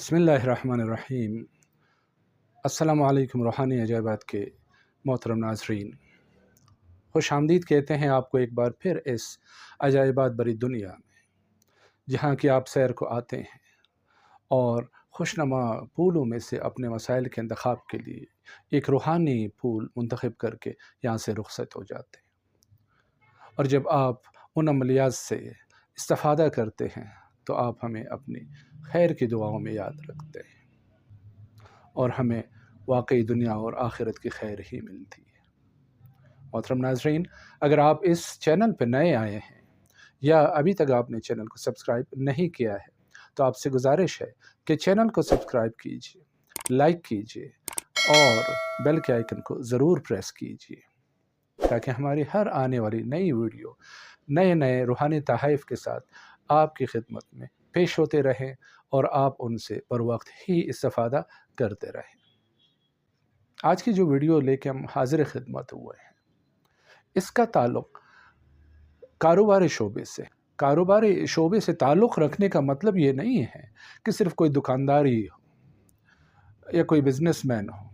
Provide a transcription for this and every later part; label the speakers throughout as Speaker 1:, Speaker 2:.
Speaker 1: बिस्मिल्लाहिर्रहमानिर्रहीम। अस्सलामु अलैकुम रूहानी अजायबात के मोहतरम नाज़रीन, खुश आमदीद कहते हैं आपको एक बार फिर इस अजायबात भरी दुनिया में, जहाँ की आप सैर को आते हैं और खुशनुमा फूलों में से अपने मसाइल के इंतखाब के लिए एक रूहानी फूल मुंतखब करके यहाँ से रुखसत हो जाते हैं। और जब आप उन अमलियात से इस्तिफ़ादा करते हैं तो आप हमें अपनी खैर की दुआओं में याद रखते हैं और हमें वाकई दुनिया और आखिरत की खैर ही मिलती है। मोहतरम नाज़रीन, अगर आप इस चैनल पर नए आए हैं या अभी तक आपने चैनल को सब्सक्राइब नहीं किया है तो आपसे गुजारिश है कि चैनल को सब्सक्राइब कीजिए, लाइक कीजिए और बेल के आइकन को ज़रूर प्रेस कीजिए ताकि हमारी हर आने वाली नई वीडियो नए नए रूहानी तहाइफ के साथ आपकी खिदमत में पेश होते रहें और आप उनसे बर वक्त ही इस्तिफ़ादा करते रहें। आज की जो वीडियो लेके हम हाजिर खिदमत हुए हैं, इसका ताल्लुक़ कारोबारी शोबे से ताल्लुक़ रखने का मतलब ये नहीं है कि सिर्फ़ कोई दुकानदारी हो या कोई बिज़नेसमैन हो।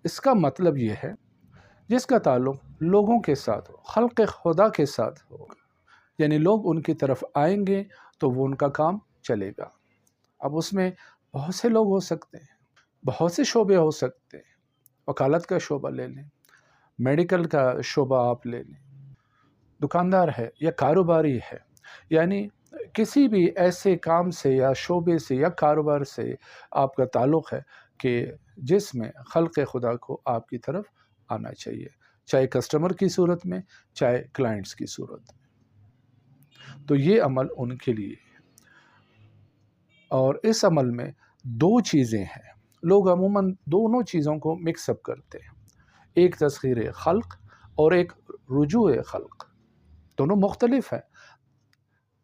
Speaker 1: इसका मतलब ये है जिसका ताल्लुक़ लोगों के साथ हो, खल्क़ खुदा के साथ हो, यानी लोग उनकी तरफ आएंगे तो वो उनका काम चलेगा। अब उसमें बहुत से लोग हो सकते हैं, बहुत से शोबे हो सकते हैं। वकालत का शोबा ले लें, मेडिकल का शोबा आप ले लें, दुकानदार है या कारोबारी है, यानी किसी भी ऐसे काम से या शोबे से या कारोबार से आपका ताल्लुक़ है कि जिसमें खल्क़ खुदा को आपकी तरफ आना चाहिए, चाहे कस्टमर की सूरत में, चाहे क्लाइंट्स की सूरत में। तो ये अमल उनके लिए है और इस अमल में दो चीज़ें हैं। लोग अमूमन दोनों चीज़ों को मिक्सअप करते हैं, एक तस्खीर खल्क़ और एक रुजूए खल्क़। दोनों मुख्तलिफ हैं।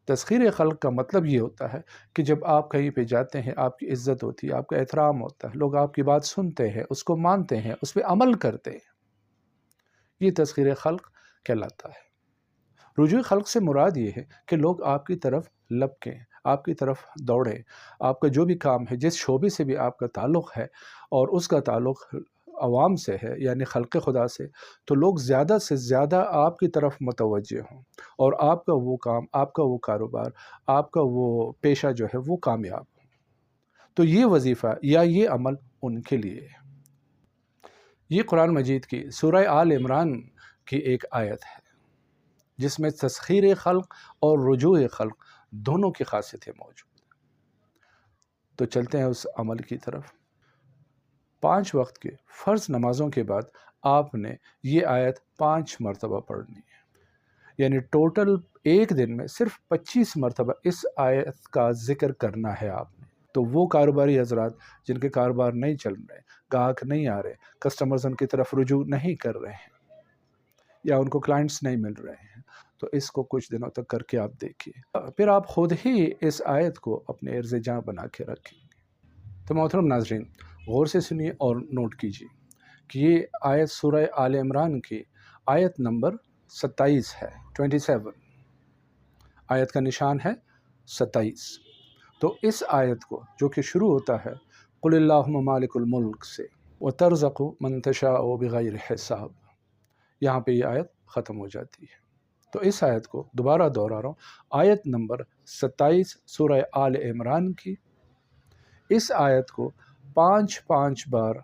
Speaker 1: तस्खीर खल्क़ का मतलब ये होता है कि जब आप कहीं पे जाते हैं आपकी इज़्ज़त होती है, आपका एहतराम होता है, लोग आपकी बात सुनते हैं, उसको मानते हैं, उस पर अमल करते हैं। ये तस्खीर खल्क़ कहलाता है। रुजूए खल्क़ से मुराद ये है कि लोग आपकी तरफ लपकें, आपकी तरफ दौड़ें। आपका जो भी काम है, जिस शोबे से भी आपका ताल्लुक़ है और उसका ताल्लुक़ अवाम से है यानी खल्क़ खुदा से, तो लोग ज़्यादा से ज़्यादा आपकी तरफ मुतवज्जे हों और आपका वो काम, आपका वो कारोबार, आपका वो पेशा जो है वो कामयाब हो। तो ये वजीफ़ा या ये अमल उनके लिए है। ये कुरान मजीद की सूरह आल इमरान की एक आयत है जिसमें तस्खीर खल्क़ और रुजूए खल्क़ दोनों की खासियतें मौजूद हैं। तो चलते हैं उस अमल की तरफ। 5 वक्त के फ़र्ज़ नमाज़ों के बाद आपने ये आयत 5 मरतबा पढ़नी है, यानी टोटल एक दिन में सिर्फ 25 मरतबा इस आयत का ज़िक्र करना है आपने। तो वो कारोबारी हज़रात जिनके कारोबार नहीं चल रहे, गाहक नहीं आ रहे, कस्टमर्स उनकी तरफ रुजू नहीं कर रहे हैं या उनको क्लाइंट्स नहीं मिल रहे हैं, तो इसको कुछ दिनों तक करके आप देखिए, फिर आप ख़ुद ही इस आयत को अपने इर्ज़ जाँ बना के रखेंगे। तो मोहतरम नाज़रीन, गौर से सुनिए और नोट कीजिए कि ये आयत सूरह आल इमरान की आयत नंबर 27 है, 27। आयत का निशान है 27। तो इस आयत को जो कि शुरू होता है कुलिल्लाहुम्मा मालिकुल मुल्क से व तर्ज़क़ु मन तशाअ बिग़ैरि हिसाब, यहाँ पे ये आयत ख़त्म हो जाती है। तो इस आयत को दोबारा दोहरा रहा हूँ, आयत नंबर 27 सूरह आल इमरान की, इस आयत को 5-5 बार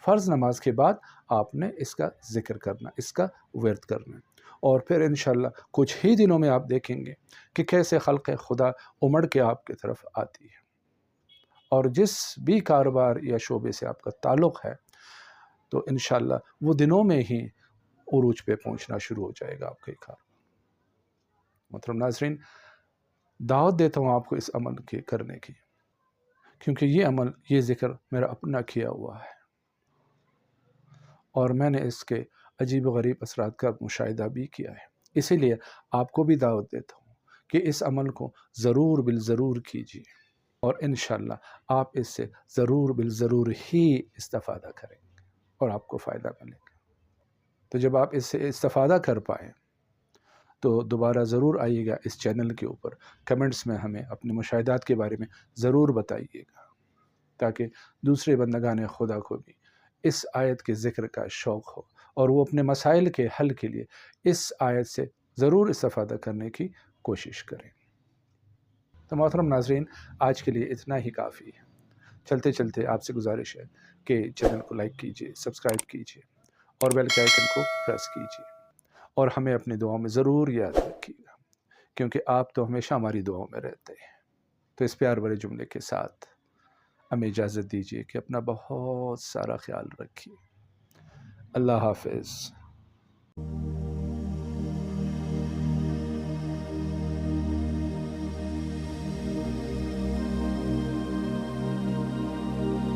Speaker 1: फ़र्ज़ नमाज के बाद आपने इसका ज़िक्र करना, इसका वर्द करना, और फिर इंशाअल्लाह कुछ ही दिनों में आप देखेंगे कि कैसे खल्क़ खुदा उमड़ के आपकी तरफ आती है और जिस भी कारोबार या शोबे से आपका ताल्लुक़ है तो इंशाअल्लाह वो दिनों में ही उरूज पे पहुंचना शुरू हो जाएगा आपके कारोबार। मतलब नाज़रीन, दावत देता हूँ आपको इस अमल के करने की, क्योंकि ये अमल, ये ज़िक्र मेरा अपना किया हुआ है और मैंने इसके अजीब व गरीब असरात का मुशाहिदा भी किया है। इसीलिए आपको भी दावत देता हूँ कि इस अमल को ज़रूर बिल ज़रूर कीजिए और इंशाअल्लाह आप इससे ज़रूर बिल ज़रूर ही इस्तिफ़ादा करेंगे और आपको फ़ायदा मिलेगा। तो जब आप इससे इस्तिफ़ादा कर पाएँ तो दोबारा ज़रूर आइएगा इस चैनल के ऊपर, कमेंट्स में हमें अपने मुशाहिदात के बारे में ज़रूर बताइएगा। تاکہ دوسرے بندگان خدا کو بھی اس آیت کے ذکر کا شوق ہو اور وہ اپنے مسائل کے حل کے لیے اس آیت سے ضرور استفادہ کرنے کی کوشش کریں۔ تو محترم ناظرین، آج کے لیے اتنا ہی کافی ہے۔ چلتے چلتے آپ سے گزارش ہے کہ چینل کو لائک کیجیے، سبسکرائب کیجیے اور بیل کے آئیکن کو پریس کیجیے، اور ہمیں اپنی دعاؤں میں ضرور یاد رکھیے گا، کیونکہ آپ تو ہمیشہ ہماری دعاؤں میں رہتے ہیں۔ تو اس پیار بھرے جملے کے ساتھ ہمیں اجازت دیجیے کہ اپنا بہت سارا خیال رکھیے۔ اللہ حافظ۔